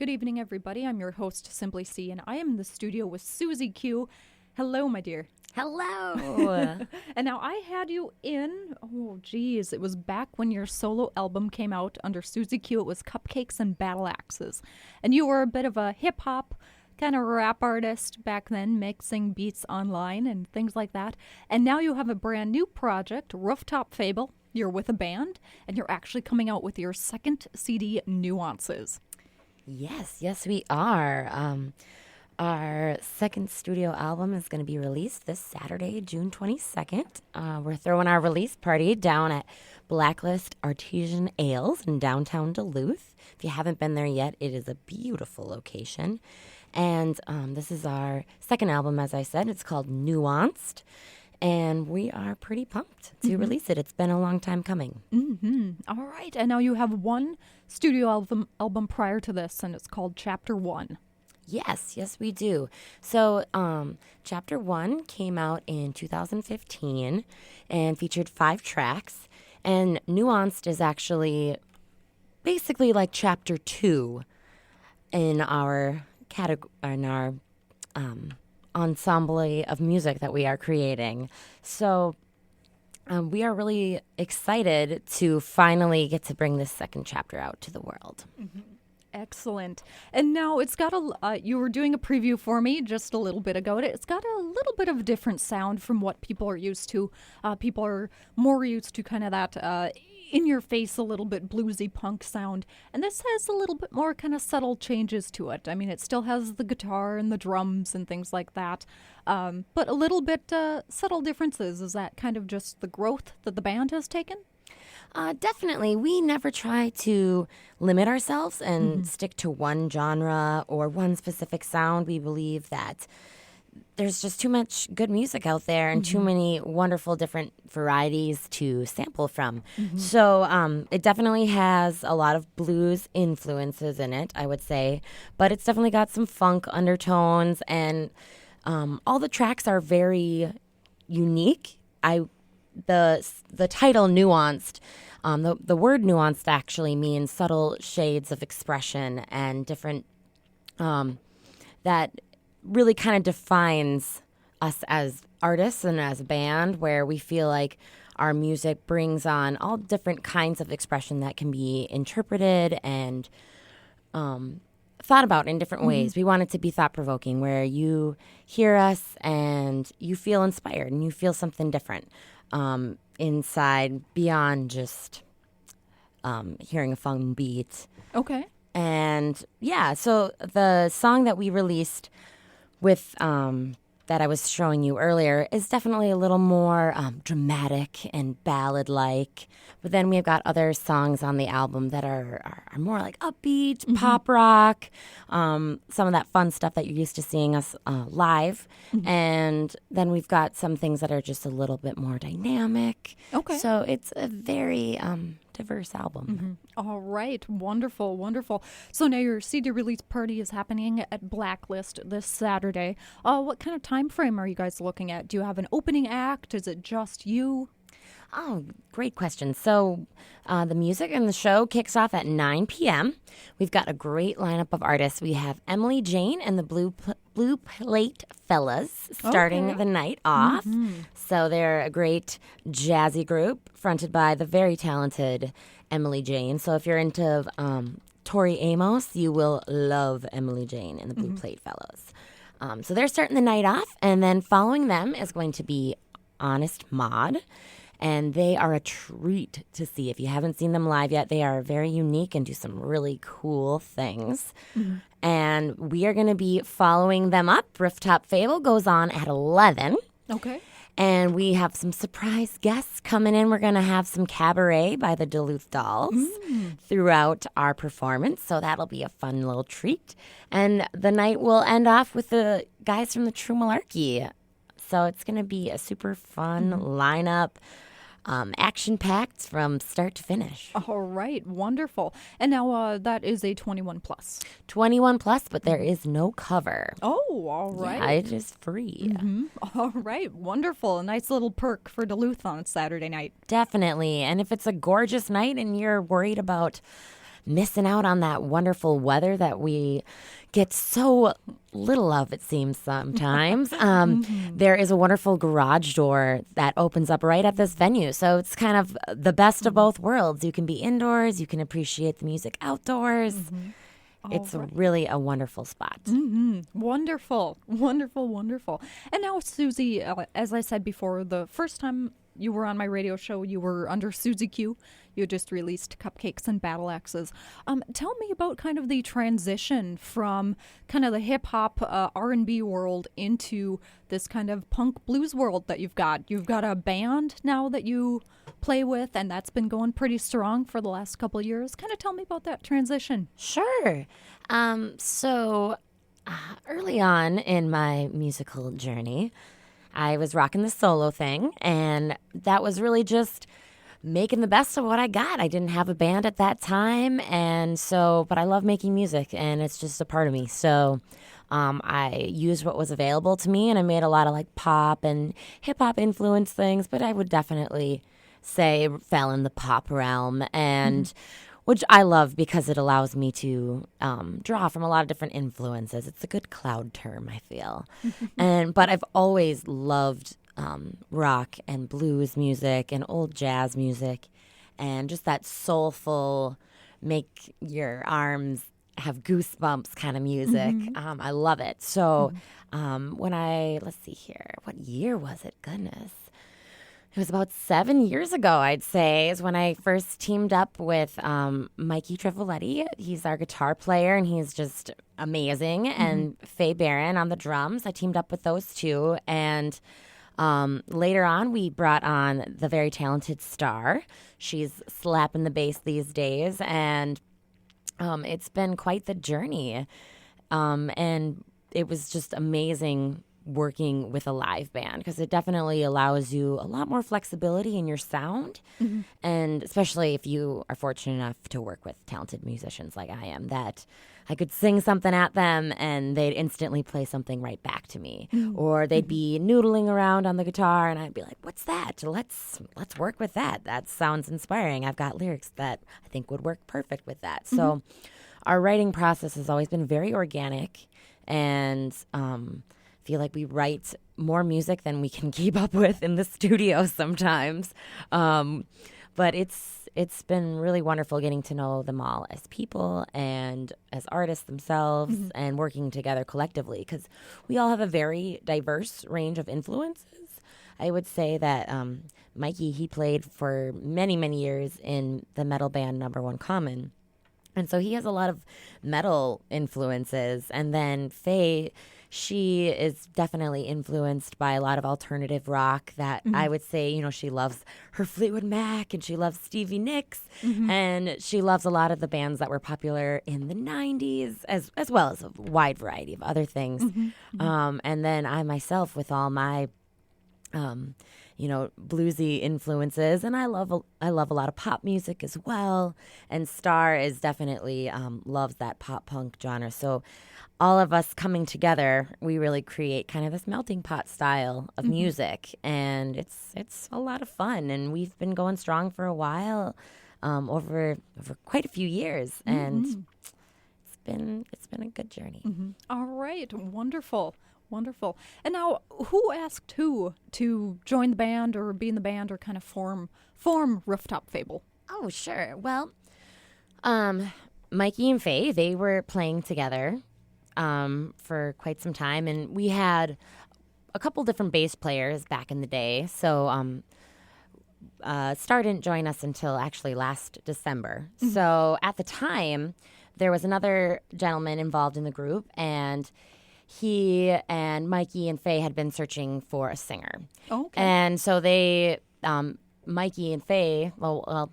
Good evening, everybody. I'm your host, Simply C, and I am in the studio with Suzy Q. Hello, my dear. Hello. And now I had you in, it was back when your solo album came out under Suzy Q. It was Cupcakes and Battle Axes. And you were a bit of a hip-hop kind of rap artist back then, mixing beats online and things like that. And now you have a brand new project, Rooftop Fable. You're with a band, and you're actually coming out with your second CD, Nuances. Yes, we are. Our second studio album is going to be released this Saturday, June 22nd. We're throwing our release party down at Blacklist Artesian Ales in downtown Duluth. If you haven't been there yet, it is a beautiful location. And this is our second album, as I said. It's called Nuanced. And we are pretty pumped to release it. It's been a long time coming. All right. And now you have one studio album prior to this, and it's called Chapter 1. Yes, we do. So Chapter 1 came out in 2015 and featured 5 tracks. And Nuanced is actually basically like Chapter 2 in our ensemble of music that we are creating. So we are really excited to finally get to bring this second chapter out to the world. Excellent. And now it's got you were doing a preview for me just a little bit ago. It's got a little bit of a different sound from what people are used to. People are more used to kind of that in-your-face, a little bit bluesy punk sound. And this has a little bit more kind of subtle changes to it. I mean, it still has the guitar and the drums and things like that, but a little bit subtle differences. Is that kind of just the growth that the band has taken? Definitely. We never try to limit ourselves and stick to one genre or one specific sound. We believe that there's just too much good music out there and too many wonderful different varieties to sample from. So it definitely has a lot of blues influences in it, I would say. But it's definitely got some funk undertones, and all the tracks are very unique. The title Nuanced, the word nuanced actually means subtle shades of expression and different, that really kind of defines us as artists and as a band, where we feel like our music brings on all different kinds of expression that can be interpreted and thought about in different ways. We want it to be thought-provoking, where you hear us and you feel inspired and you feel something different inside beyond just hearing a fun beat. Okay. And yeah, so the song that we released with that I was showing you earlier is definitely a little more dramatic and ballad-like. But then we've got other songs on the album that are more like upbeat, pop rock, some of that fun stuff that you're used to seeing us live. And then we've got some things that are just a little bit more dynamic. Okay. So it's a very diverse album. All right. Wonderful, wonderful. So now your CD release party is happening at Blacklist this Saturday. What kind of time frame are you guys looking at? Do you have an opening act? Is it just you? Oh, great question. So the music and the show kicks off at 9 p.m. We've got a great lineup of artists. We have Emily Jane and the Blue Plate Fellas starting the night off. So they're a great jazzy group fronted by the very talented Emily Jane. So if you're into Tori Amos, you will love Emily Jane and the Blue Plate Fellas. So they're starting the night off, and then following them is going to be Honest Mod. And they are a treat to see. If you haven't seen them live yet, they are very unique and do some really cool things. And we are going to be following them up. Rooftop Fable goes on at 11. Okay. And we have some surprise guests coming in. We're going to have some cabaret by the Duluth Dolls throughout our performance. So that'll be a fun little treat. And the night will end off with the guys from the True Malarkey. So it's going to be a super fun lineup. Action-packed from start to finish. All right, wonderful. And now that is a 21 plus. 21 plus, but there is no cover. Oh, all right. Yeah, it is free. All right, wonderful. A nice little perk for Duluth on Saturday night. Definitely. And if it's a gorgeous night and you're worried about missing out on that wonderful weather that we get so little of, it seems sometimes. There is a wonderful garage door that opens up right at this venue. So it's kind of the best of both worlds. You can be indoors, you can appreciate the music outdoors. It's really a wonderful spot. Wonderful, wonderful, wonderful. And now, Suzy, as I said before, the first time you were on my radio show, you were under Suzy Q. You just released Cupcakes and Battle Axes. Tell me about kind of the transition from kind of the hip-hop R&B world into this kind of punk blues world that you've got. You've got a band now that you play with, and that's been going pretty strong for the last couple of years. Kind of tell me about that transition. Sure. So early on in my musical journey, I was rocking the solo thing, and that was really just making the best of what I got. I didn't have a band at that time, but I love making music, and it's just a part of me. So I used what was available to me, and I made a lot of like pop and hip hop influence things, but I would definitely say fell in the pop realm, and which I love because it allows me to draw from a lot of different influences. It's a good cloud term, I feel. But I've always loved rock and blues music and old jazz music, and just that soulful, make your arms have goosebumps kind of music. I love it. So let's see here, what year was it? Goodness. It was about 7 years ago, I'd say, is when I first teamed up with Mikey Trivoletti. He's our guitar player, and he's just amazing. And Faye Barron on the drums. I teamed up with those two. And later on, we brought on the very talented Star. She's slapping the bass these days. And it's been quite the journey. And it was just amazing working with a live band, because it definitely allows you a lot more flexibility in your sound, and especially if you are fortunate enough to work with talented musicians like I am, that I could sing something at them and they'd instantly play something right back to me, or they'd be noodling around on the guitar and I'd be like, what's that? Let's work with that. That sounds inspiring. I've got lyrics that I think would work perfect with that. So our writing process has always been very organic, and feel like we write more music than we can keep up with in the studio sometimes. But it's been really wonderful getting to know them all as people and as artists themselves, and working together collectively, because we all have a very diverse range of influences. I would say that Mikey, he played for many, many years in the metal band Number One Common. And so he has a lot of metal influences. And then Faye, she is definitely influenced by a lot of alternative rock that I would say, she loves her Fleetwood Mac, and she loves Stevie Nicks, and she loves a lot of the bands that were popular in the 90s, as well as a wide variety of other things. And then I myself, with all my bluesy influences, and I love a lot of pop music as well. And Star is definitely loves that pop punk genre. So all of us coming together, we really create kind of this melting pot style of music, and it's a lot of fun. And we've been going strong for a while, over quite a few years, and it's been a good journey. All right, wonderful. Wonderful. And now, who asked who to join the band or be in the band or kind of form Rooftop Fable? Oh, sure. Well, Mikey and Faye, they were playing together for quite some time, and we had a couple different bass players back in the day. So Star didn't join us until actually last December. So at the time, there was another gentleman involved in the group, and he and Mikey and Faye had been searching for a singer. Okay. And so they, Mikey and Faye,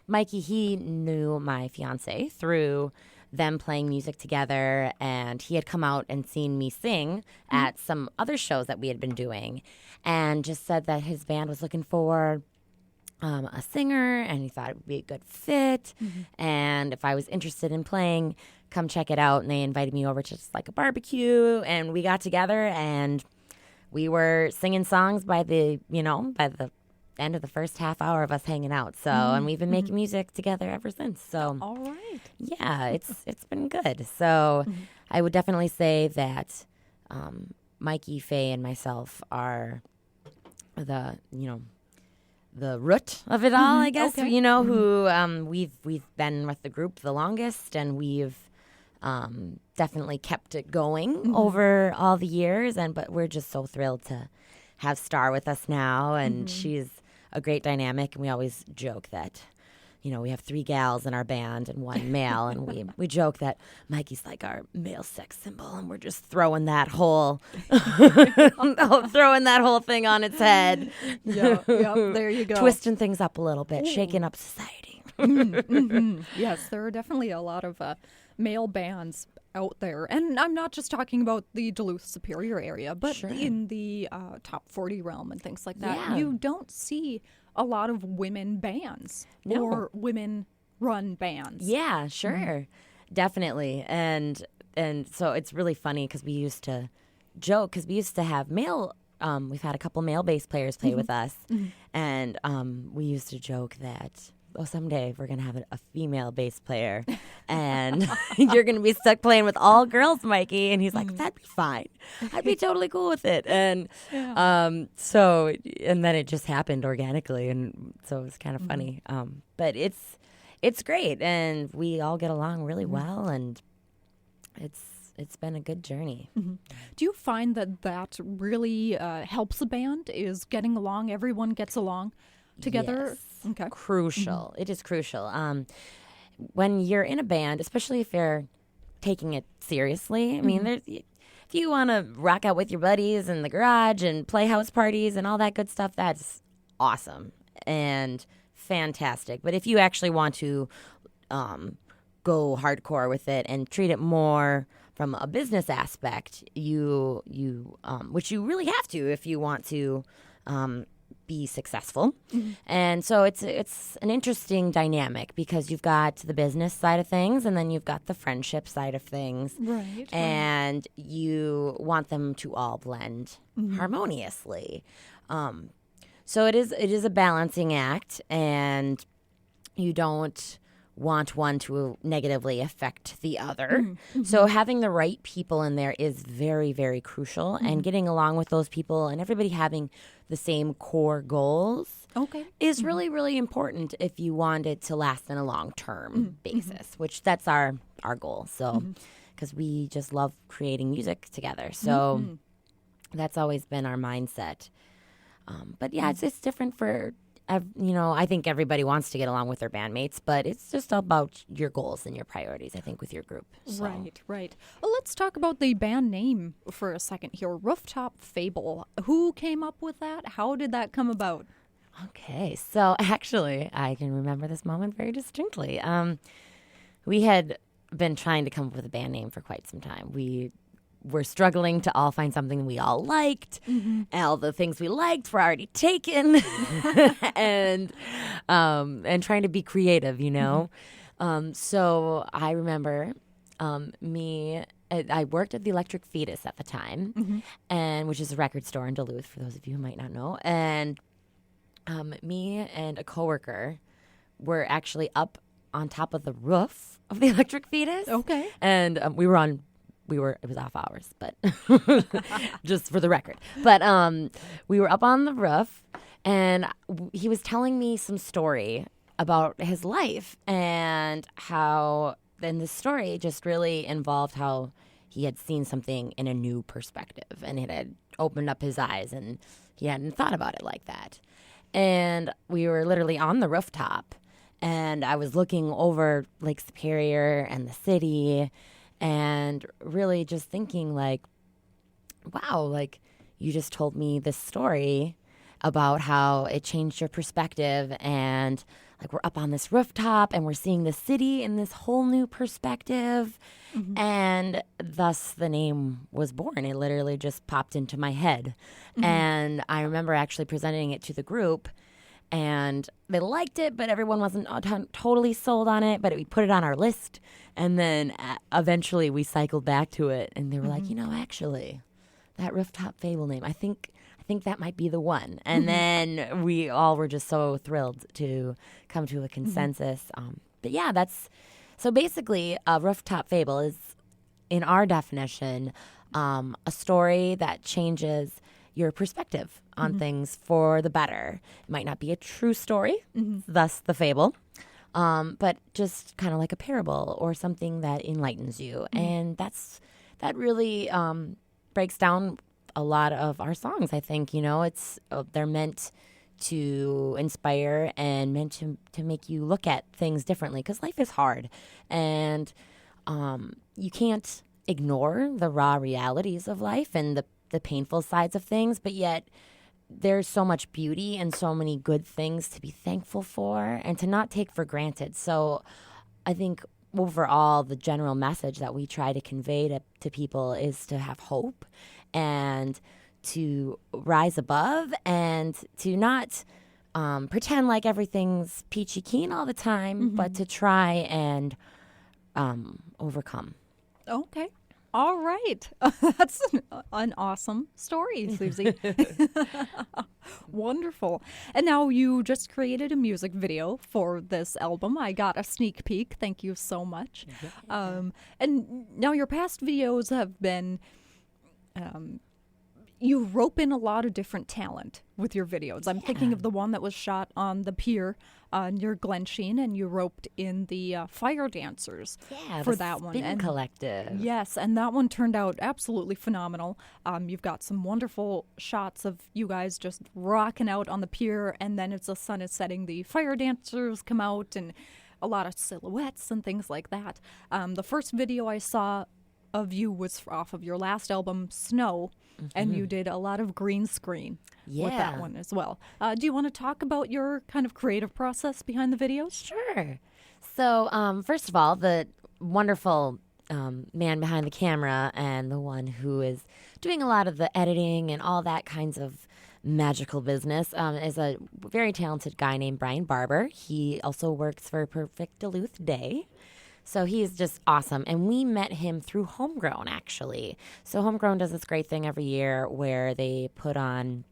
Mikey, he knew my fiance through them playing music together, and he had come out and seen me sing at some other shows that we had been doing, and just said that his band was looking for a singer, and he thought it would be a good fit, and if I was interested in playing, come check it out. And they invited me over to just like a barbecue, and we got together, and we were singing songs by the end of the first half hour of us hanging out. So, and we've been making music together ever since. So, All right. yeah, it's been good. So, I would definitely say that Mikey, Faye, and myself are the the root of it all. I guess Okay. who we've been with the group the longest, and we've definitely kept it going over all the years. But we're just so thrilled to have Star with us now, and she's a great dynamic. And we always joke that, we have 3 gals in our band and 1 male, and we joke that Mikey's like our male sex symbol, and we're just throwing that whole thing on its head. Yeah, there you go. Twisting things up a little bit, shaking up society. Yes, there are definitely a lot of male bands out there. And I'm not just talking about the Duluth Superior area, but in the top 40 realm and things like that. Yeah. You don't see a lot of women bands or women-run bands. Yeah, sure. Definitely. And so it's really funny because we used to joke, because we used to have male, we've had a couple male bass players play with us, and we used to joke that, someday we're going to have a female bass player, and you're going to be stuck playing with all girls, Mikey. And he's like, that'd be fine. I'd be totally cool with it. And and then it just happened organically, and so it was kind of funny. But it's great, and we all get along really well, and it's been a good journey. Do you find that really helps a band, is getting along, everyone gets along together? Yes. Okay. Crucial. It is crucial. When you're in a band, especially if you're taking it seriously, I mean, if you want to rock out with your buddies in the garage and play house parties and all that good stuff, that's awesome and fantastic. But if you actually want to go hardcore with it and treat it more from a business aspect, you which you really have to if you want to be successful. And so it's an interesting dynamic, because you've got the business side of things, and then you've got the friendship side of things. Right. And you want them to all blend harmoniously. So it is a balancing act, and you don't want one to negatively affect the other. So having the right people in there is very, very crucial, and getting along with those people and everybody having the same core goals is really, really important if you want it to last in a long-term basis, which that's our goal. So, because we just love creating music together. So that's always been our mindset. But yeah, it's different for, I think everybody wants to get along with their bandmates, but it's just about your goals and your priorities, I think, with your group. So. Right. Well, let's talk about the band name for a second here. Rooftop Fable. Who came up with that? How did that come about? Okay, so actually, I can remember this moment very distinctly. We had been trying to come up with a band name for quite some time. We were struggling to all find something we all liked. All the things we liked were already taken, and trying to be creative, So I remember I worked at the Electric Fetus at the time, and which is a record store in Duluth, for those of you who might not know. And me and a coworker were actually up on top of the roof of the Electric Fetus. Okay. And it was off hours, but just for the record. But we were up on the roof, and he was telling me some story about his life, and how then the story just really involved how he had seen something in a new perspective, and it had opened up his eyes, and he hadn't thought about it like that. And we were literally on the rooftop, and I was looking over Lake Superior and the city, and really just thinking like, wow, like you just told me this story about how it changed your perspective, and like we're up on this rooftop and we're seeing the city in this whole new perspective. And thus the name was born. It literally just popped into my head. And I remember actually presenting it to the group, and they liked it, but everyone wasn't totally sold on it. But we put it on our list, and then eventually we cycled back to it, and they were like, actually, that Rooftop Fable name, I think think that might be the one. And then we all were just so thrilled to come to a consensus. But yeah, so basically Rooftop Fable is, in our definition, a story that changes your perspective on things for the better. It might not be a true story, thus the fable, but just kind of like a parable or something that enlightens you. And that really breaks down a lot of our songs. I think, they're meant to inspire and meant to make you look at things differently, because life is hard, and you can't ignore the raw realities of life and the painful sides of things, but yet there's so much beauty and so many good things to be thankful for and to not take for granted. So I think overall the general message that we try to convey to people is to have hope and to rise above and to not pretend like everything's peachy keen all the time, but to try and overcome. Okay. All right. That's an awesome story, Suzy. Wonderful. And now you just created a music video for this album. I got a sneak peek. Thank you so much. And now your past videos have been... you rope in a lot of different talent with your videos. I'm thinking of the one that was shot on the pier near Glensheen, and you roped in the fire dancers for that one. And Collective. Yes, and that one turned out absolutely phenomenal. You've got some wonderful shots of you guys just rocking out on the pier, and then as the sun is setting, the fire dancers come out, and a lot of silhouettes and things like that. The first video I saw of you was off of your last album, Snow, and you did a lot of green screen with that one as well. Do you want to talk about your kind of creative process behind the videos? Sure. So, first of all, the wonderful man behind the camera and the one who is doing a lot of the editing and all that kinds of magical business is a very talented guy named Brian Barber. He also works for Perfect Duluth Day. So he is just awesome. And we met him through Homegrown, actually. So Homegrown does this great thing every year where they put on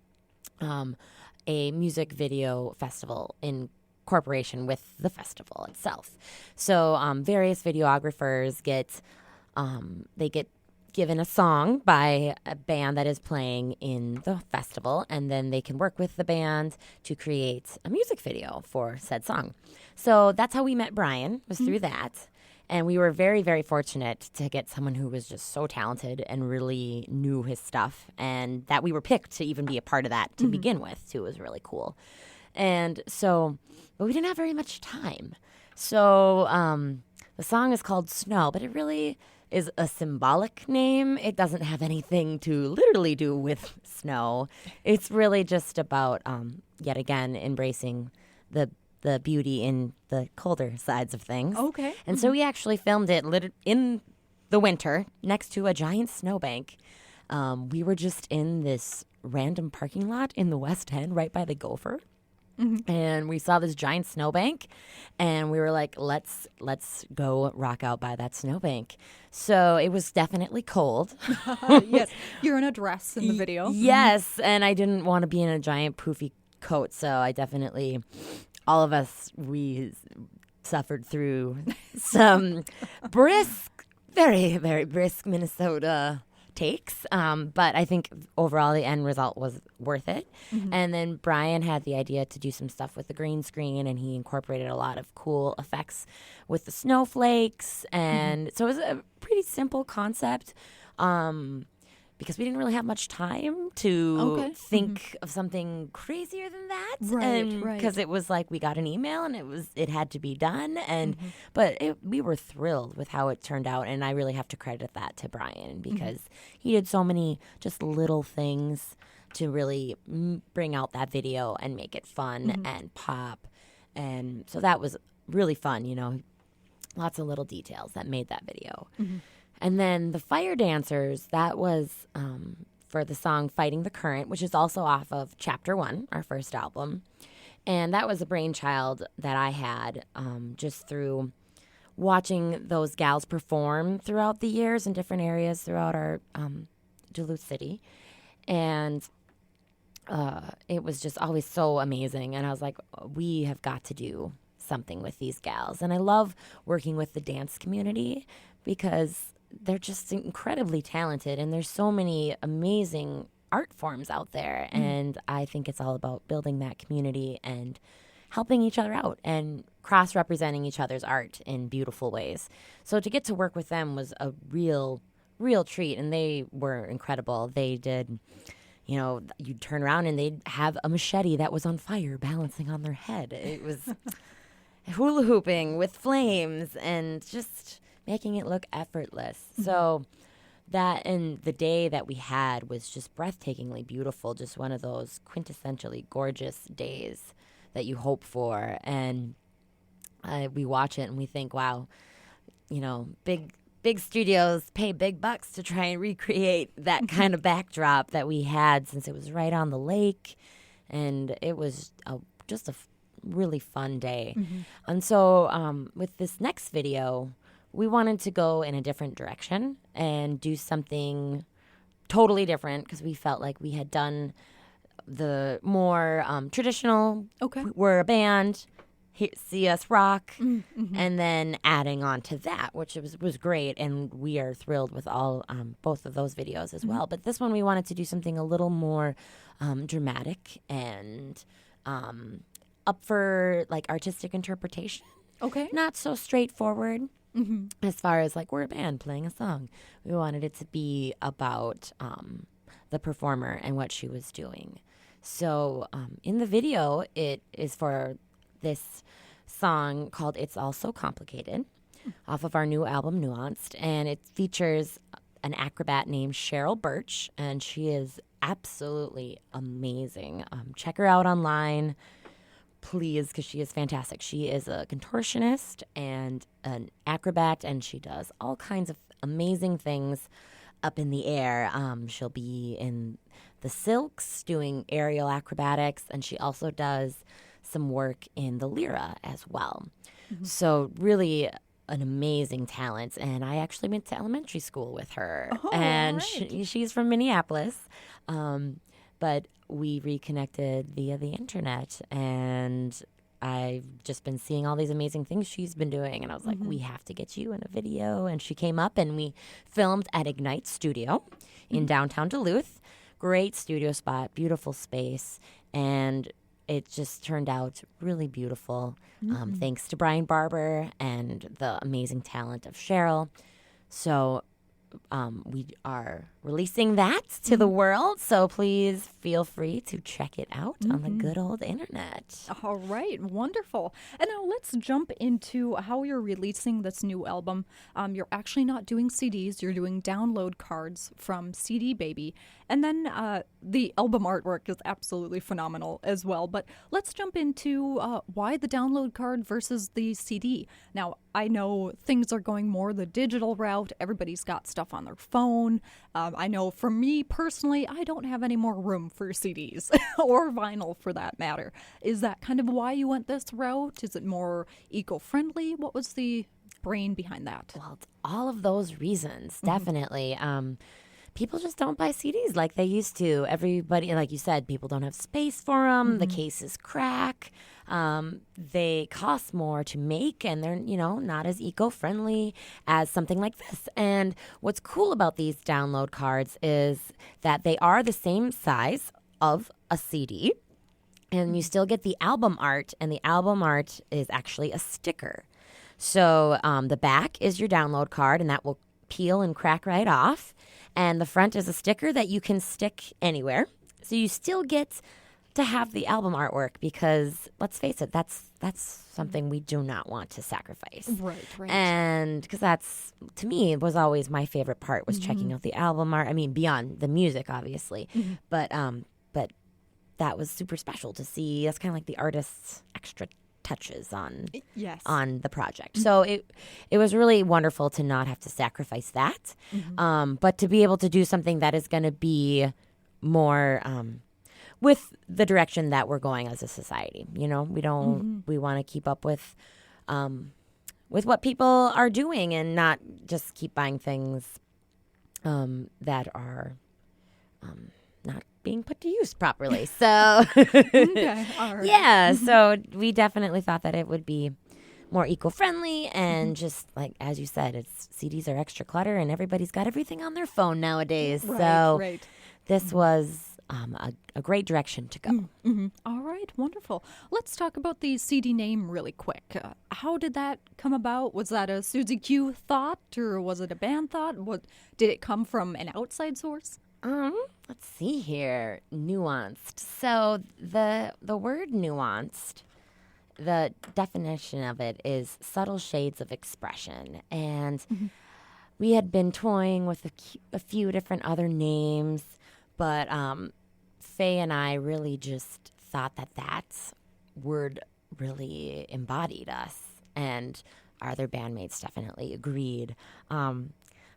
a music video festival in cooperation with the festival itself. So various videographers get given a song by a band that is playing in the festival, and then they can work with the band to create a music video for said song. So that's how we met Brian, was through that. And we were very, very fortunate to get someone who was just so talented and really knew his stuff, and that we were picked to even be a part of that to begin with, too. It was really cool. And so, but we didn't have very much time. So the song is called Snow, but it really is a symbolic name. It doesn't have anything to literally do with snow. It's really just about, yet again, embracing the beauty in the colder sides of things. Okay. And so we actually filmed it in the winter next to a giant snowbank. We were just in this random parking lot in the West End right by the Gopher. And we saw this giant snowbank, and we were like, let's go rock out by that snowbank. So it was definitely cold. Yes, you're in a dress in the video. Yes, and I didn't want to be in a giant poofy coat, so I definitely... all of us, we suffered through some brisk, very, very brisk Minnesota takes. But I think overall the end result was worth it. And then Brian had the idea to do some stuff with the green screen, and he incorporated a lot of cool effects with the snowflakes. And so it was a pretty simple concept. Because we didn't really have much time to think of something crazier than that. Right. Because it was like we got an email and it had to be done. And but we were thrilled with how it turned out. And I really have to credit that to Brian because he did so many just little things to really bring out that video and make it fun and pop. And so that was really fun, lots of little details that made that video. And then the Fire Dancers, that was for the song Fighting the Current, which is also off of Chapter 1, our first album. And that was a brainchild that I had just through watching those gals perform throughout the years in different areas throughout our Duluth city. And it was just always so amazing. And I was like, we have got to do something with these gals. And I love working with the dance community because they're just incredibly talented and there's so many amazing art forms out there. And I think it's all about building that community and helping each other out and cross-representing each other's art in beautiful ways. So to get to work with them was a real treat, and they were incredible. They did, you'd turn around and they'd have a machete that was on fire balancing on their head. It was hula hooping with flames and just making it look effortless. So that, and the day that we had was just breathtakingly beautiful, just one of those quintessentially gorgeous days that you hope for. And we watch it and we think, wow, big studios pay big bucks to try and recreate that kind of backdrop that we had, since it was right on the lake. And it was just a really fun day. And so with this next video, we wanted to go in a different direction and do something totally different, because we felt like we had done the more traditional, we're a band, see us rock, and then adding on to that, which was great, and we are thrilled with all both of those videos as well. But this one, we wanted to do something a little more dramatic and up for like artistic interpretation. Not so straightforward. As far as like, we're a band playing a song. We wanted it to be about the performer and what she was doing. So in the video, it is for this song called It's All So Complicated, off of our new album, Nuanced. And it features an acrobat named Cheryl Birch, and she is absolutely amazing. Check her out online, please, because she is fantastic. She is a contortionist and an acrobat, and she does all kinds of amazing things up in the air. She'll be in the Silks doing aerial acrobatics, and she also does some work in the Lyra as well. So really an amazing talent. And I actually went to elementary school with her. And she's from Minneapolis. But we reconnected via the internet, and I've just been seeing all these amazing things she's been doing. And I was like, we have to get you in a video. And she came up and we filmed at Ignite Studio in downtown Duluth. Great studio spot, beautiful space. And it just turned out really beautiful. Thanks to Brian Barber and the amazing talent of Cheryl. So we are releasing that to the world, so please feel free to check it out on the good old internet. All right, wonderful. And now let's jump into how you're releasing this new album. You're actually not doing CDs, you're doing download cards from CD Baby. And then the album artwork is absolutely phenomenal as well. But let's jump into why the download card versus the CD. Now, I know things are going more the digital route. Everybody's got stuff on their phone. I know for me personally, I don't have any more room for CDs or vinyl for that matter. Is that kind of why you went this route? Is it more eco-friendly? What was the brain behind that? Well, it's all of those reasons, definitely. People just don't buy CDs like they used to. Everybody, like you said, people don't have space for them. The cases crack. They cost more to make, and they're, not as eco-friendly as something like this. And what's cool about these download cards is that they are the same size of a CD, and you still get the album art, and the album art is actually a sticker. So the back is your download card, and that will peel and crack right off. And the front is a sticker that you can stick anywhere. So you still get to have the album artwork, because let's face it, that's something we do not want to sacrifice. Right. And because that's, to me, was always my favorite part, was checking out the album art. I mean, beyond the music, obviously. But that was super special to see. That's kind of like the artist's extra touches on the project. So it was really wonderful to not have to sacrifice that, but to be able to do something that is going to be more with the direction that we're going as a society. We don't we want to keep up with what people are doing, and not just keep buying things that are not being put to use properly. So, Okay, all right. yeah, so we definitely thought that it would be more eco-friendly and just like, as you said, CDs are extra clutter and everybody's got everything on their phone nowadays. Right, So right. this was a great direction to go. All right, wonderful. Let's talk about the CD name really quick. How did that come about? Was that a Suzy Q thought, or was it a band thought? What did it come from an outside source? Let's see here. Nuanced. So the word nuanced, the definition of it is subtle shades of expression. And we had been toying with a few different other names, but Faye and I really just thought that word really embodied us. And our other bandmates definitely agreed.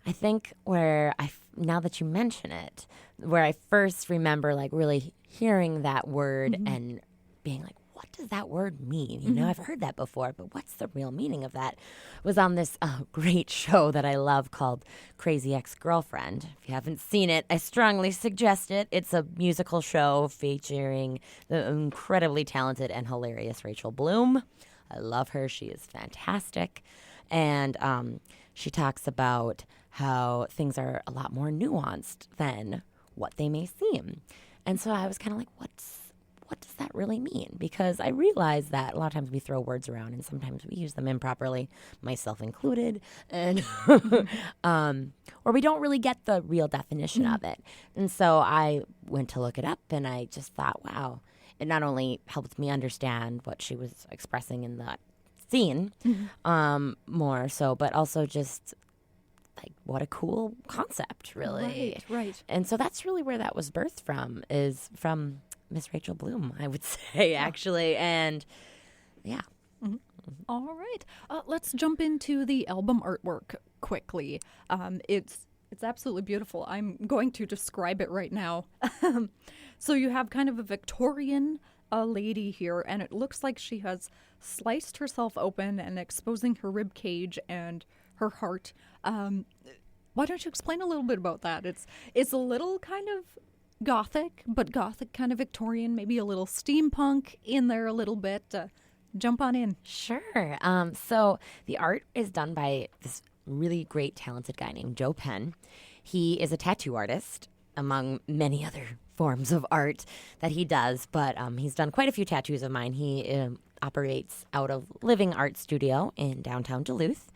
I think now that you mention it, where I first remember like really hearing that word and being like, what does that word mean? You know, I've heard that before, but what's the real meaning of that? Was on this great show that I love called Crazy Ex-Girlfriend. If you haven't seen it, I strongly suggest it. It's a musical show featuring the incredibly talented and hilarious Rachel Bloom. I love her. She is fantastic. And she talks about how things are a lot more nuanced than what they may seem. And so I was kind of like, what does that really mean? Because I realize that a lot of times we throw words around and sometimes we use them improperly, myself included, and or we don't really get the real definition of it. And so I went to look it up and I just thought, wow, it not only helped me understand what she was expressing in that scene more so, but also just like what a cool concept, really. Right. And so that's really where that was birthed from, is from Miss Rachel Bloom, I would say, actually. And yeah. All right. Let's jump into the album artwork quickly. It's absolutely beautiful. I'm going to describe it right now. So you have kind of a Victorian lady here, and it looks like she has sliced herself open and exposing her rib cage and her heart. Why don't you explain a little bit about that? It's a little kind of gothic, but gothic kind of Victorian, maybe a little steampunk in there a little bit. Jump on in. Sure. So the art is done by this really great, talented guy named Joe Penn. He is a tattoo artist, among many other forms of art that he does, but he's done quite a few tattoos of mine. He operates out of Living Art Studio in downtown Duluth.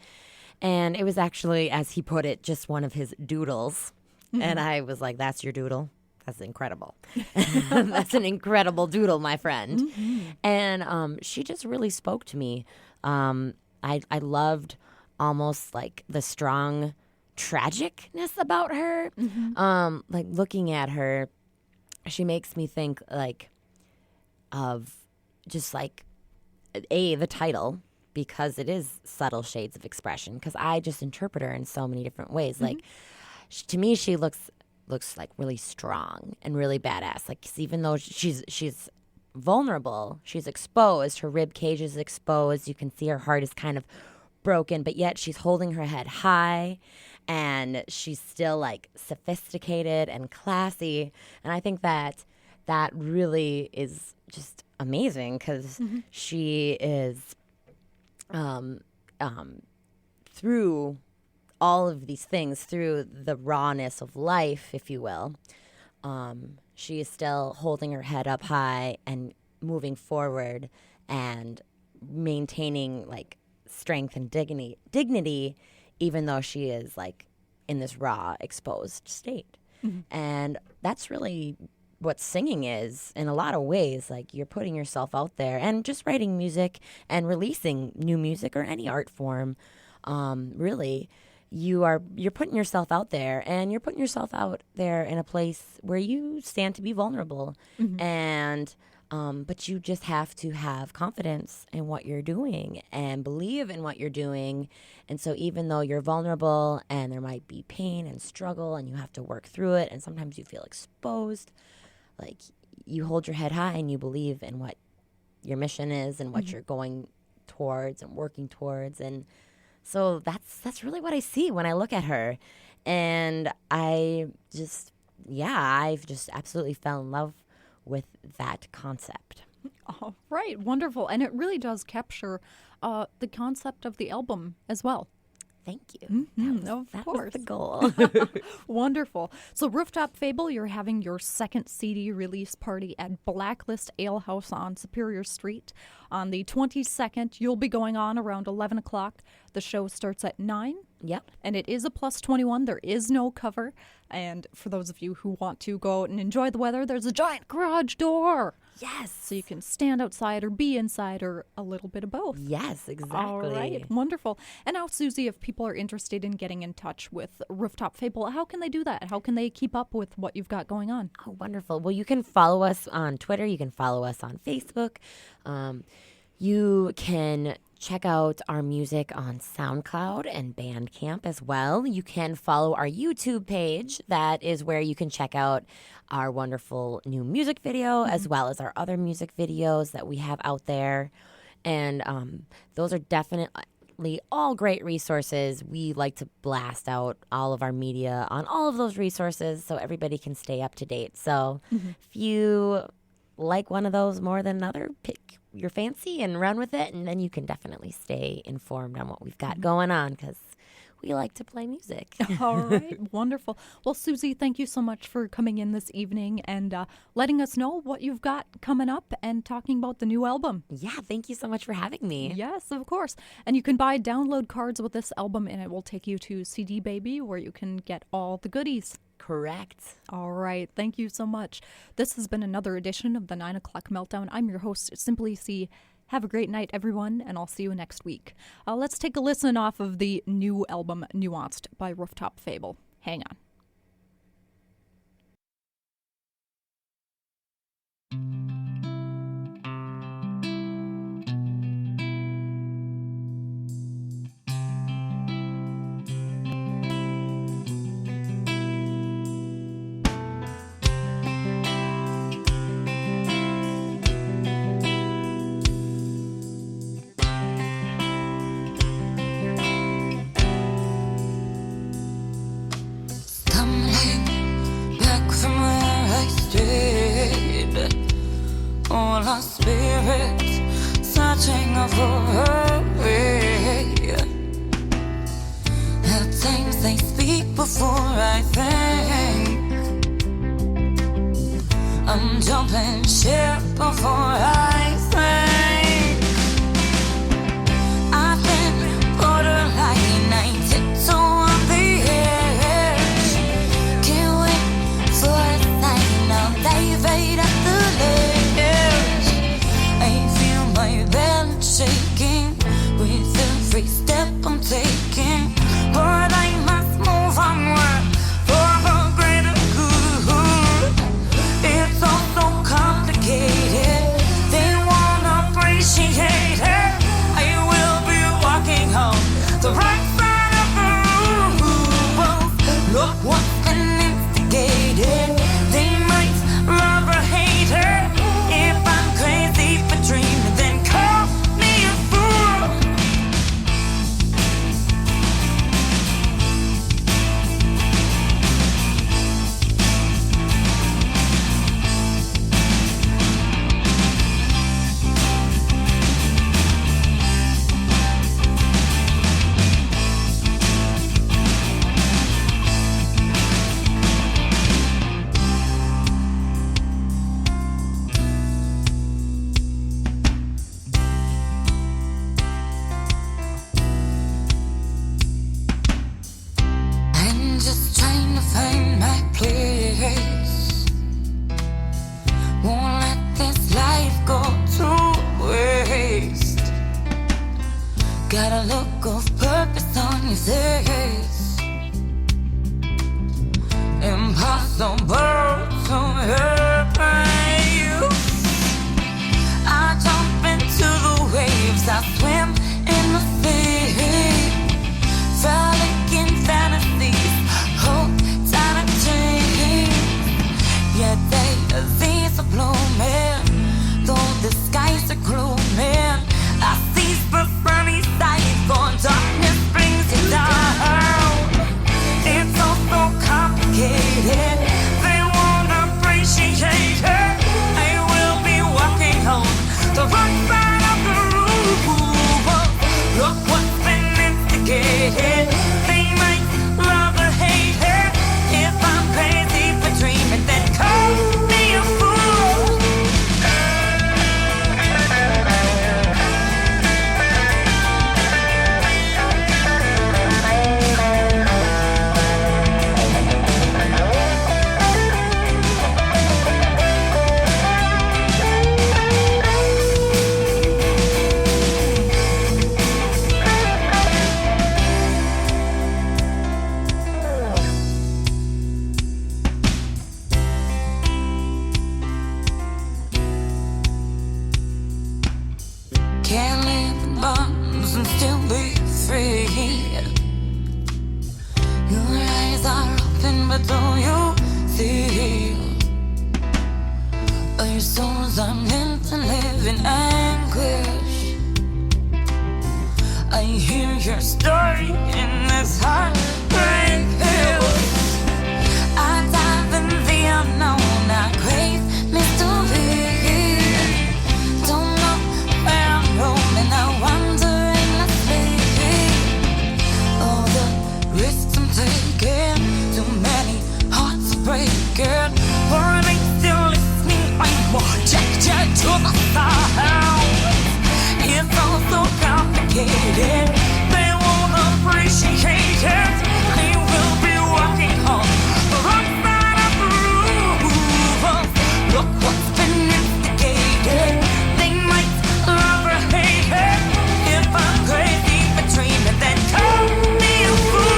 And it was actually, as he put it, just one of his doodles. And I was like, that's your doodle? That's incredible. That's an incredible doodle, my friend. And she just really spoke to me. I loved almost like the strong tragicness about her. Like looking at her, she makes me think like of just like, the title, because it is subtle shades of expression, because I just interpret her in so many different ways. Like, to me, she looks like really strong and really badass. Like, even though she's vulnerable, she's exposed, her rib cage is exposed, you can see her heart is kind of broken, but yet she's holding her head high and she's still like sophisticated and classy. And I think that really is just amazing, because she is through all of these things, through the rawness of life, if you will, she is still holding her head up high and moving forward and maintaining like strength and dignity, even though she is like in this raw, exposed state. And that's really what singing is in a lot of ways. Like, you're putting yourself out there, and just writing music and releasing new music or any art form, really, you're putting yourself out there, and you're putting yourself out there in a place where you stand to be vulnerable. And but you just have to have confidence in what you're doing and believe in what you're doing. And so even though you're vulnerable and there might be pain and struggle and you have to work through it, and sometimes you feel exposed, like, you hold your head high and you believe in what your mission is and what you're going towards and working towards. And so that's really what I see when I look at her. And I just yeah, I've just absolutely fell in love with that concept. All right, wonderful. And it really does capture the concept of the album as well. Thank you. Of That course. was the goal. Wonderful. So, Rooftop Fable, you're having your second CD release party at Blacklist Ale House on Superior Street on the 22nd. You'll be going on around 11 o'clock. The show starts at 9. Yep. And it is a plus 21. There is no cover. And for those of you who want to go out and enjoy the weather, there's a giant garage door. Yes. So you can stand outside or be inside or a little bit of both. Yes, exactly. All right, wonderful. And now, Suzy, if people are interested in getting in touch with Rooftop Fable, how can they do that? How can they keep up with what you've got going on? Oh, wonderful. Well, you can follow us on Twitter. You can follow us on Facebook. You can check out our music on SoundCloud and Bandcamp as well. You can follow our YouTube page. That is where you can check out our wonderful new music video as well as our other music videos that we have out there. And those are definitely all great resources. We like to blast out all of our media on all of those resources so everybody can stay up to date. So if you like one of those more than another, pick your fancy and run with it, and then you can definitely stay informed on what we've got going on because we like to play music. All right, wonderful. Well, Suzy, thank you so much for coming in this evening and letting us know what you've got coming up and talking about the new album. Yeah, thank you so much for having me. Yes, of course. And you can buy download cards with this album, and it will take you to CD Baby, where you can get all the goodies. Correct. All right. Thank you so much. This has been another edition of the 9 o'clock Meltdown. I'm your host, Simply C. Have a great night, everyone, and I'll see you next week. Let's take a listen off of the new album, Nuanced, by Rooftop Fable. Hang on. All our spirits searching for a way. At times they speak before I think. I'm jumping ship before I think. I've been borderline, I tiptoe on the edge. Can't wait for a sign, I'll dive right at the ledge. My bed shaking with every step I'm taking, but I must move onward for the greater good. It's all so complicated, they won't appreciate it. I will be walking home the right side of the room. Look what's been instigated, they might love or hate it. If I'm crazy for dreaming, then call me a fool. I'm just trying to find my place. Won't let this life go to waste. Got a look of purpose on your face. Impossible to hurt. I jump into the waves, I swim in the sea. Frolic in fantasies, hold tight to dreams. Yet daisies are blooming, though the skies are gloomy. I seize the sunny side, for darkness brings you down. It's all so complicated, they but don't you see? Your souls are meant to live in anguish. I hear your story in this heartbreak hills. I dive in the unknown, I crave mystery. Don't know where I'm roaming, I wander aimlessly. All the risks I'm taking, too many hearts are breaking. Burning still listening, I'm more jack to the sound. It's all so complicated, they won't appreciate it. They will be walking home the wrong side of the roof. Look what's been instigated, they might love or hate it. If I'm crazy for dreaming, then call me a fool.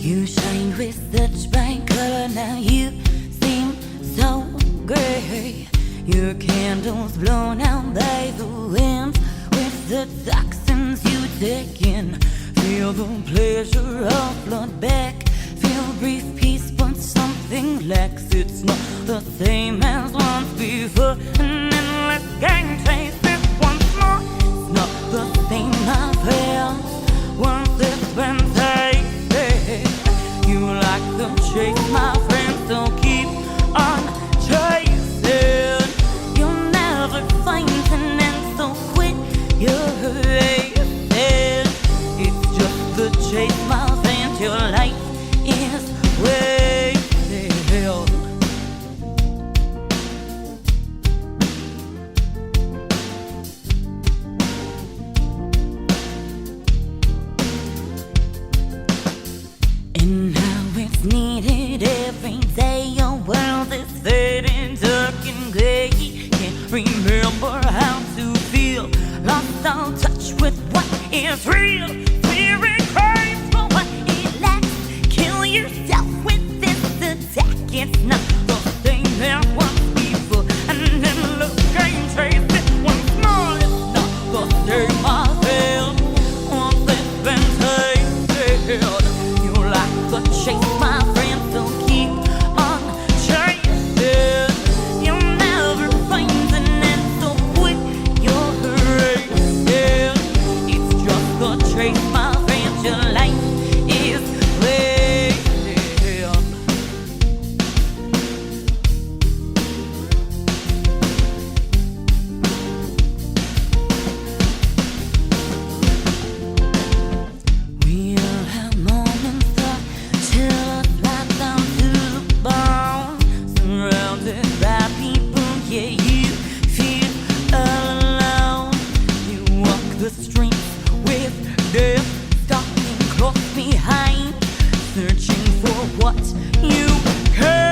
You shine with such bright color, now you seem so gray. Your candles blown out by the wind with the toxins you take in. Feel the pleasure of flood back, feel brief peace but something lacks. It's not the same as once before. An endless gang chase it once more. It's not the same I felt once it's been tasted. You like the chase, my friend, so keep on chasing. You'll never find an end, so quit your racing. It's just the chase, my friend, your life is wasted. And now it's needed every day. Your world is fading, dark and gray. Can't remember how to feel. Lost all touch with what is real. Spirit cries for what it lacks. Kill yourself with this attack. It's not the thing that was before. And then look and trace it once more. It's not the same I felt once it's been tasted. You like the chase, my friend, so keep on chasing. You'll never find an end, so quit your racing. It's just the chase, my friend, your life is wasted. We'll have moments that chill us right down to the bone. Surrounded by people, yeah, you feel alone. You walk the streets with death stalking close behind, searching for what you can.